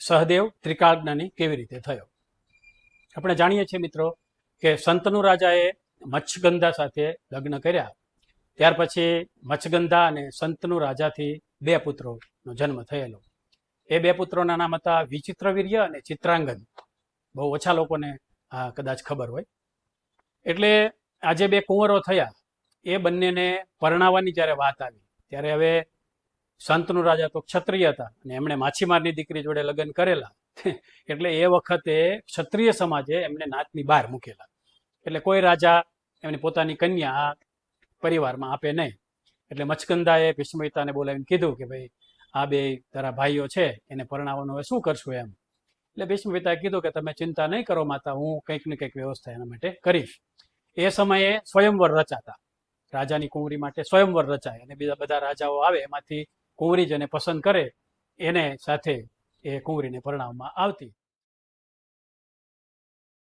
સહદેવ ત્રિકાળજ્ઞાની કેવી રીતે થયો? આપણે જાણીએ છીએ મિત્રો કે શંતનુ રાજાએ મત્સ્યગંધા સાથે લગ્ન કર્યા. ત્યાર પછી મત્સ્યગંધા અને શંતનુ રાજાથી 2 પુત્રોનો જન્મ થયેલો. એ 2 પુત્રોના નામ હતા વિચિત્રવીર્ય અને ચિત્રાંગદ. બહુ ઓછા લોકોને આ કદાચ ખબર હોય. એટલે આ જે 2 કુંવરો થયા એ બંનેને પરણાવવાની જ્યારે વાત આવી ત્યારે હવે શંતનુ રાજા તો ક્ષત્રિય હતા અને એમણે માછીમારની દીકરી જોડે લગ્ન કરેલા. એટલે એ વખતે ક્ષત્રિય સમાજે એમને નાતની બહાર મૂકેલા. એટલે કોઈ રાજા એમની પોતાની કન્યા આ પરિવારમાં આપે નહીં. એટલે મત્સ્યગંધાએ ભીષ્મપિતાને બોલાવીને કીધું કે ભાઈ આ 2 તારા ભાઈઓ છે એને પરણાવવાનું હવે શું કરશું એમ. એટલે ભીષ્મપિતાએ કીધું કે તમે ચિંતા નહીં કરો માતા, હું કંઈક ને કંઈક વ્યવસ્થા એના માટે કરીશ. એ સમયે સ્વયંવર રચાતા. રાજાની કુંવરી માટે સ્વયંવર રચાય અને બીજા બધા રાજાઓ આવે એમાંથી કુંવરી જેને પસંદ કરે એને સાથે એ કુંવરીને પરણાવવામાં આવતી.